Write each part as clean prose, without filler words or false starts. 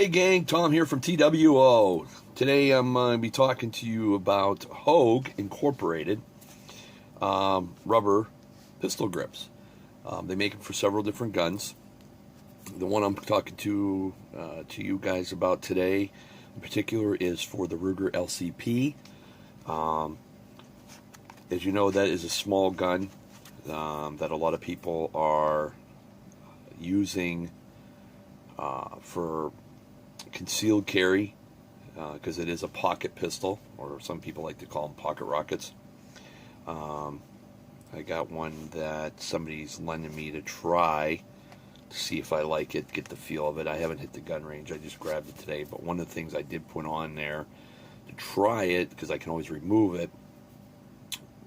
Hey gang, Tom here from TWO. Today I'm going to be talking to you about Hogue Incorporated rubber pistol grips. They make them for several different guns. The one I'm talking to you guys about today in particular is for the Ruger LCP. As you know, that is a small gun that a lot of people are using for concealed carry because it is a pocket pistol, or some people like to call them pocket rockets. I got one that somebody's lending me to try to see if I like it, get the feel of it. I haven't hit the gun range, I just grabbed it today, but one of the things I did put on there to try it, because I can always remove it,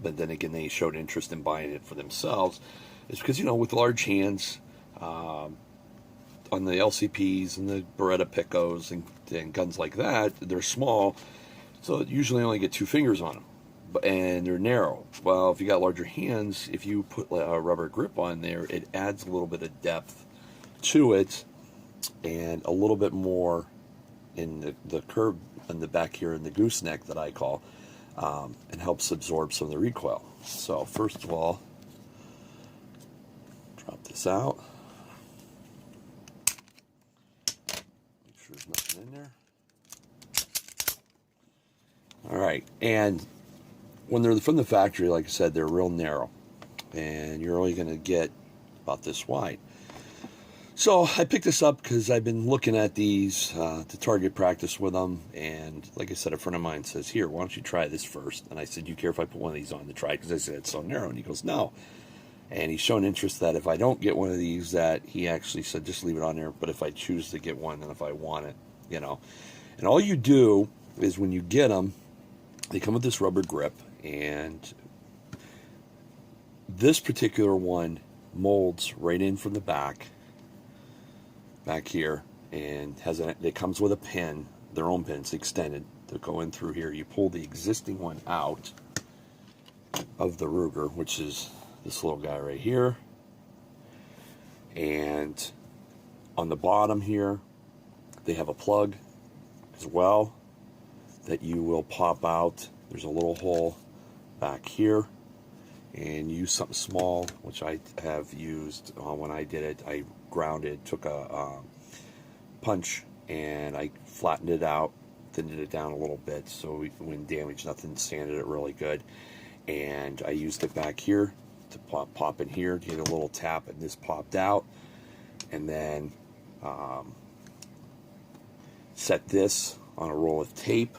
but then again they showed interest in buying it for themselves, is because, you know, with large hands, on the LCPs and the Beretta Picos and guns like that, they're small, so usually only get 2 fingers on them, and they're narrow. Well, if you got larger hands, if you put a rubber grip on there, it adds a little bit of depth to it and a little bit more in the curve in the back here in the gooseneck that I call, and helps absorb some of the recoil. So first of all, drop this out. There's nothing in there. Alright, and when they're from the factory, like I said, they're real narrow, and you're only going to get about this wide. So I picked this up because I've been looking at these to target practice with them, and like I said, a friend of mine says, here, why don't you try this first? And I said, you care if I put one of these on to try? Because I said, it's so narrow. And he goes, no. And he's shown interest that if I don't get one of these, that he actually said just leave it on there, but if I choose to get one, then if I want it, you know. And all you do is when you get them, they come with this rubber grip, and this particular one molds right in from the back here, and it comes with a pin, their own pin, it's extended to go in through here. You pull the existing one out of the Ruger, which is this little guy right here, and on the bottom here they have a plug as well that you will pop out. There's a little hole back here, and use something small, which I have used when I did it. I grounded, took a punch, and I flattened it out, thinned it down a little bit so we wouldn't damage nothing, sanded it really good, and I used it back here to pop in here, to get a little tap, and this popped out. And then set this on a roll of tape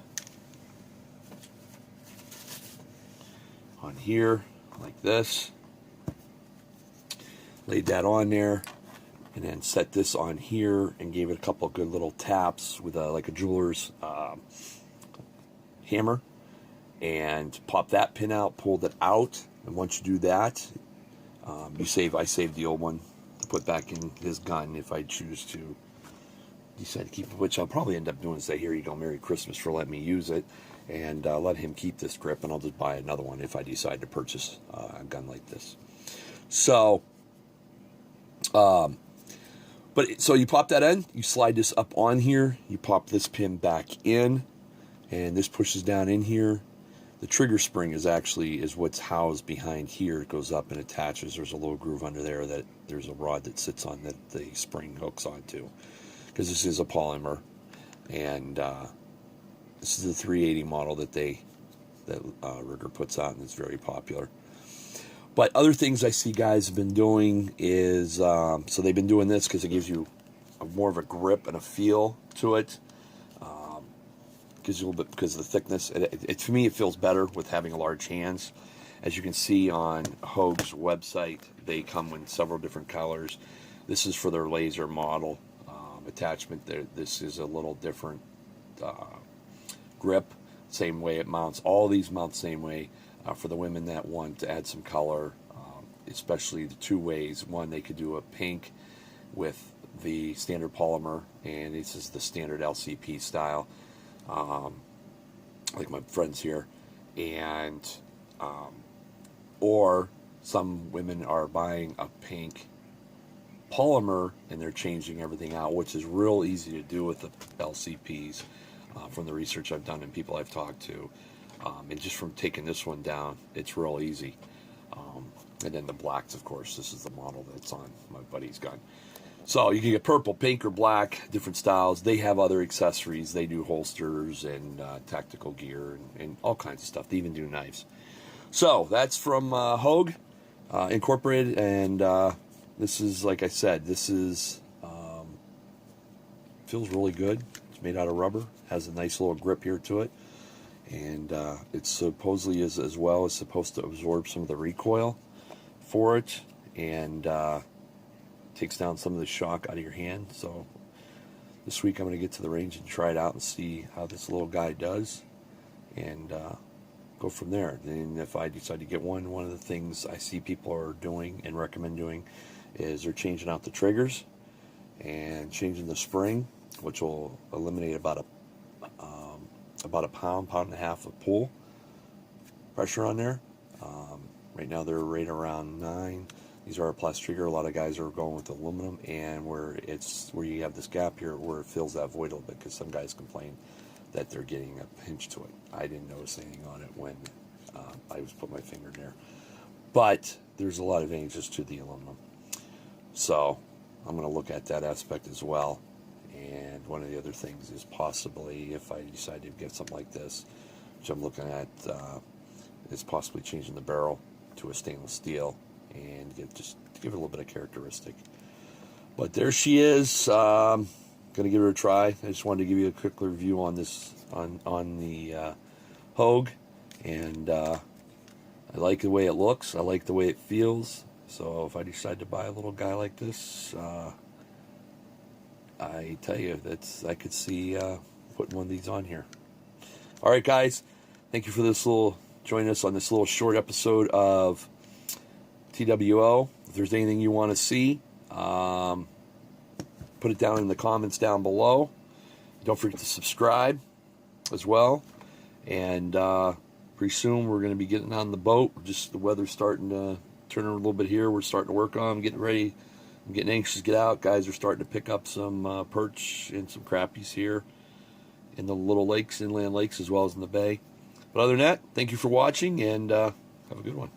on here like this, laid that on there, and then set this on here and gave it a couple of good little taps with like a jeweler's hammer, and popped that pin out, pulled it out. And once you do that, I saved the old one to put back in his gun if I choose to decide to keep it, which I'll probably end up doing, say, here you go, Merry Christmas for letting me use it, and let him keep this grip, and I'll just buy another one if I decide to purchase a gun like this. So, so you pop that in, you slide this up on here, you pop this pin back in, and this pushes down in here. The trigger spring is what's housed behind here. It goes up and attaches. There's a little groove under there that there's a rod that sits on that the spring hooks onto, because this is a polymer, and this is the 380 model that Ruger puts out, and it's very popular. But other things I see guys have been doing is, so they've been doing this because it gives you more of a grip and a feel to it. Gives you a little bit, because of the thickness. For me, it feels better with having large hands. As you can see on Hogue's website, they come in several different colors. This is for their laser model attachment. This is a little different grip. Same way it mounts. All these mount the same way. For the women that want to add some color, especially the 2 ways. One, they could do a pink with the standard polymer, and this is the standard LCP style. Like my friends here, and or some women are buying a pink polymer, and they're changing everything out, which is real easy to do with the LCPs from the research I've done and people I've talked to. And just from taking this one down, it's real easy. And then the blacks, of course, this is the model that's on my buddy's gun. So you can get purple, pink, or black, different styles. They have other accessories. They do holsters and tactical gear and all kinds of stuff. They even do knives. So that's from Hogue Incorporated, and this is, like I said, this is feels really good. It's made out of rubber, has a nice little grip here to it, and it supposedly is as well is supposed to absorb some of the recoil for it, and takes down some of the shock out of your hand. So this week I'm going to get to the range and try it out and see how this little guy does, and go from there. Then if I decide to get one of the things I see people are doing and recommend doing is they're changing out the triggers and changing the spring, which will eliminate about a pound and a half of pull pressure on there. Right now they're right around 9. These are a plastic trigger. A lot of guys are going with aluminum, and where you have this gap here where it fills that void a little bit, because some guys complain that they're getting a pinch to it. I didn't notice anything on it when I was putting my finger in there, but there's a lot of advantages to the aluminum. So I'm going to look at that aspect as well. And one of the other things is possibly, if I decide to get something like this, which I'm looking at, is possibly changing the barrel to a stainless steel and just give it a little bit of characteristic. But there she is. Going to give her a try. I just wanted to give you a quick review on this, on the Hogue, and I like the way it looks. I like the way it feels. So if I decide to buy a little guy like this, I tell you, I could see putting one of these on here. All right, guys, thank you for joining us on this little short episode of TWO. If there's anything you want to see, put it down in the comments down below. Don't forget to subscribe as well. And pretty soon we're going to be getting on the boat. The weather's starting to turn a little bit here. We're starting to work on. I'm getting ready. I'm getting anxious to get out. Guys are starting to pick up some perch and some crappies here in the little lakes, inland lakes, as well as in the bay. But other than that, thank you for watching, and have a good one.